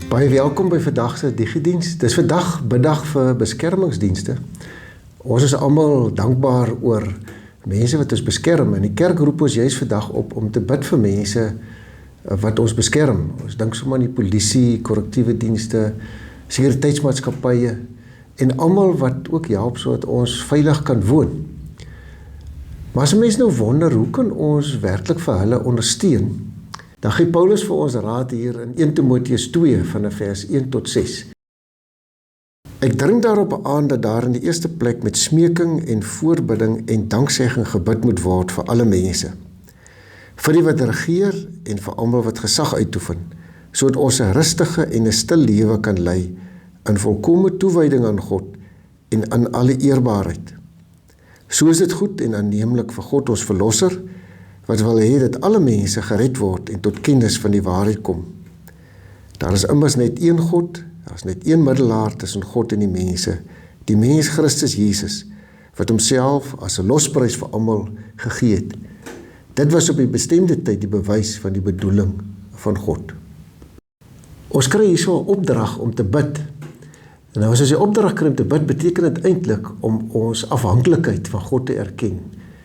Baie welkom by vandag se digidiens. Dis vandag biddag vir beskermingsdienste. Ons is almal dankbaar oor mense wat ons beskerm en die kerk roep ons juis vandag op om te bid vir mense wat ons beskerm. Ons dink sommer aan die polisie, korrektiewe dienste, sekuriteitsmaatskappye en almal wat ook help sodat ons veilig kan woon. Maar as mense nou wonder, hoe kan ons werklik vir hulle ondersteun? Dan gee Paulus vir ons raad hier in 1 Timoteus 2 van vers 1 tot 6. Ek dring daarop aan dat daar in die eerste plek met smeking en voorbidding en danksegging gebid moet word vir alle mense. Vir die wat regeer en vir almal wat gesag uitoefen, sodat ons 'n rustige en 'n stil lewe kan lei in volkomme toewyding aan God en aan alle eerbaarheid. So is dit goed en aanneemlik vir God ons verlosser, wat wil hê dat alle mense gered word en tot kennis van die waarheid kom. Daar is immers net een God, daar is net een middelaar tussen God en die mense, die mens Christus Jesus, wat homself as 'n losprys vir almal gegee het. Dit was op die bestemde tyd die bewys van die bedoeling van God. Ons kry hierso 'n opdrag om te bid. En nou as ons die opdrag kry om te bid, beteken dit eintlik om ons afhanklikheid van God te erken.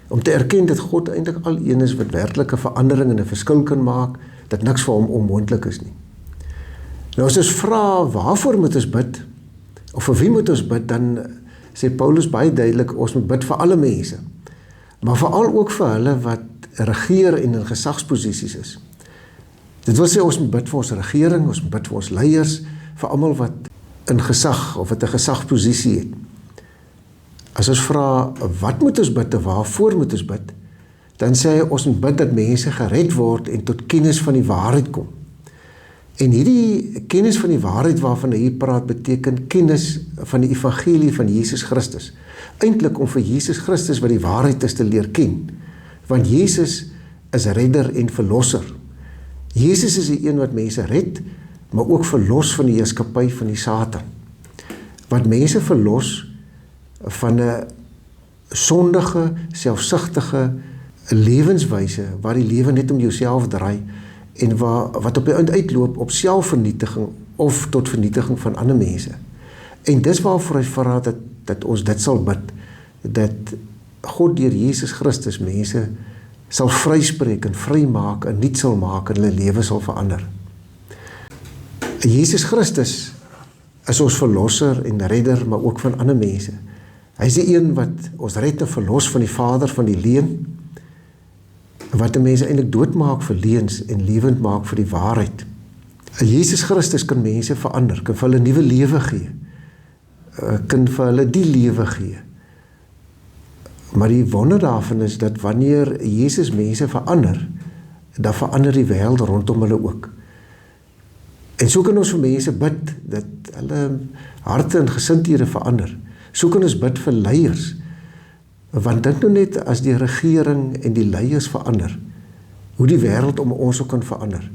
Om te erken dat God eintlik al een is wat werklike verandering en 'n verskil kan maak, dat niks vir hom onmoontlik is nie. Nou as ons vra waarvoor moet ons bid, of vir wie moet ons bid, dan sê Paulus baie duidelik, ons moet bid vir alle mense, maar veral ook vir hulle wat regeer en in gesagsposisies is. Dit wil sê ons moet bid vir ons regering, ons moet bid vir ons leiers, vir almal wat in gesag of wat 'n gesagsposisie het. As ons vra, wat moet ons bid en waarvoor moet ons bid, dan sê hy, ons moet bid dat mense gered word en tot kennis van die waarheid kom. En hierdie kennis van die waarheid waarvan hy hier praat, beteken kennis van die evangelie van Jesus Christus. Eintlik om vir Jesus Christus wat die waarheid is te leer ken. Want Jesus is redder en verlosser. Jesus is die een wat mense red, maar ook verlos van die heerskappy van die Satan. Wat mense verlos van 'n sondige, selfsugtige lewenswyse, waar die lewe net om jouself draai, en wat op die eind uitloop op selfvernietiging, of tot vernietiging van ander mense. En dis waarvoor hy vra dat ons dit sal bid, dat God deur Jesus Christus mense sal vryspreek en vrymaak, en nuut sal maak, en hulle lewe sal verander. Jesus Christus is ons verlosser en redder, maar ook van ander mense. Hy is die een wat ons red en verlos van die vader van die leuen, wat die mense eintlik doodmaak vir leuns en lewend maak vir die waarheid. Jesus Christus kan mense verander, kan vir hulle nuwe lewe gee, kan vir hulle die lewe gee. Maar die wonder daarvan is dat wanneer Jesus mense verander, dan verander die wêreld rondom hulle ook. En so kan ons vir mense bid, dat hulle harte en gesindhede verander. So kan ons bid vir leiers, want dink nou net as die regering en die leiers verander, hoe die wêreld om ons ook kan verander.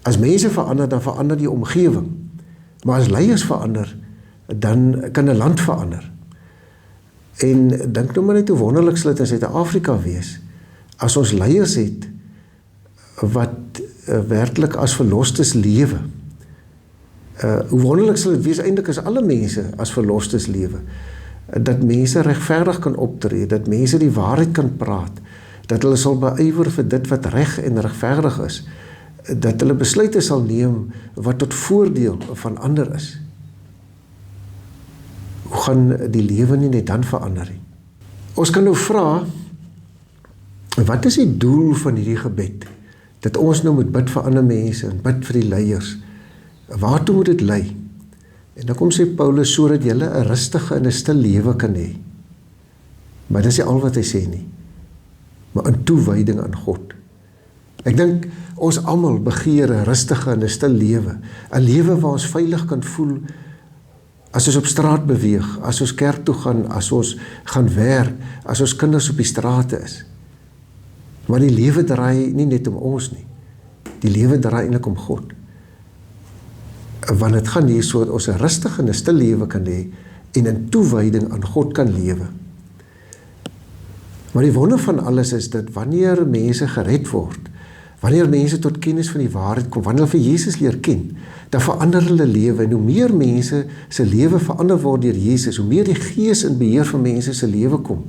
As mense verander, dan verander die omgewing, maar as leiers verander, dan kan 'n land verander. En dink nou maar net hoe wonderlik sal dit in Suid-Afrika wees, as ons leiers het, wat werklik as verlostes lewe. Hoe wonderlik sal dit wees eintlik as alle mense as verlostes lewe, dat mense regverdig kan optree, dat mense die waarheid kan praat, dat hulle sal beywer vir dit wat reg en regverdig is, dat hulle besluite sal neem wat tot voordeel van ander is. Hoe gaan die lewe nie net dan verander nie? Ons kan nou vra, wat is die doel van hierdie gebed? Dat ons nou moet bid vir ander mense en bid vir die leiers. Waartoe moet dit lei? En dan kom sê Paulus, sodat julle 'n rustige en 'n stil lewe kan hê. Maar dis nie al wat hy sê nie, maar in toewyding aan God. Ek dink ons almal begeer 'n rustige en 'n stil lewe, 'n lewe waar ons veilig kan voel as ons op straat beweeg, as ons kerk toe gaan, as ons gaan werk, as ons kinders op die strate is. Maar die lewe draai nie net om ons nie, die lewe draai eintlik om God. Want het gaan hier so dat ons 'n rustige en 'n stil lewe kan hê en in toewyding aan God kan lewe. Maar die wonder van alles is dat wanneer mense gered word, Wanneer mense tot kennis van die waarheid kom, wanneer hulle vir Jesus leer ken, dan verander hulle lewe, en hoe meer mense se lewe verander word deur Jesus, hoe meer die Gees in beheer van mense se lewe kom,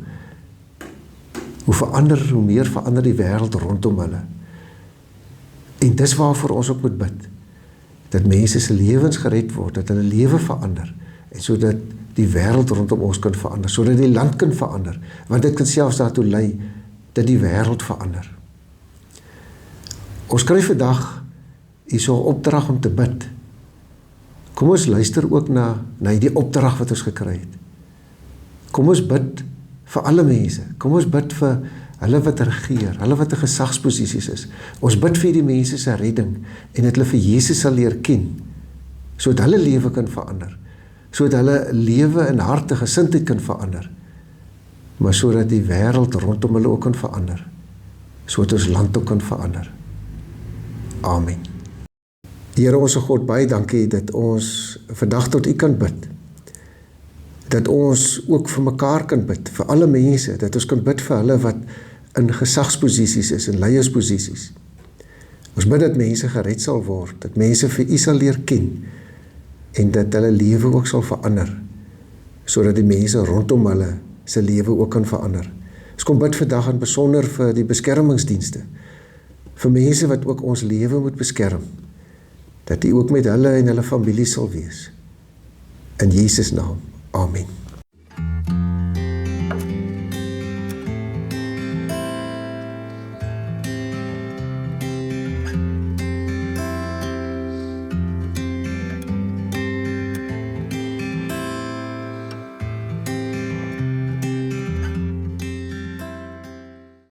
hoe meer verander die wêreld rondom hulle. En dis waarvoor ons ook moet bid, dat mense se lewens gered word, dat hulle lewe verander, en sodat die wêreld rondom ons kan verander, sodat die land kan verander, want dit kan selfs daartoe lei, dat die wêreld verander. Ons kry vandag hier so 'n opdrag om te bid. Kom ons luister ook na die opdrag wat ons gekry het. Kom ons bid vir alle mense. Kom ons bid vir hulle wat regeer, hulle wat in gesagsposisies is. Ons bid vir die mense se redding en dat hulle vir Jesus sal leer ken, sodat hulle lewe kan verander, sodat hulle lewe en harte gesindheid kan verander, maar sodat die wêreld rondom hulle ook kan verander, sodat ons land ook kan verander. Amen. Here ons God, baie dankie dat ons vandag tot U kan bid. Dat ons ook vir mekaar kan bid, vir alle mense, dat ons kan bid vir hulle wat in gesagsposisies is, in leiersposisies. Ons bid dat mense gered sal word, dat mense vir U sal leer ken, en dat hulle lewe ook sal verander, sodat die mense rondom hulle se lewe ook kan verander. Ons kom bid vandag in besonder vir die beskermingsdienste, vir mense wat ook ons lewe moet beskerm, dat U ook met hulle en hulle familie sal wees. In Jesus naam, amen.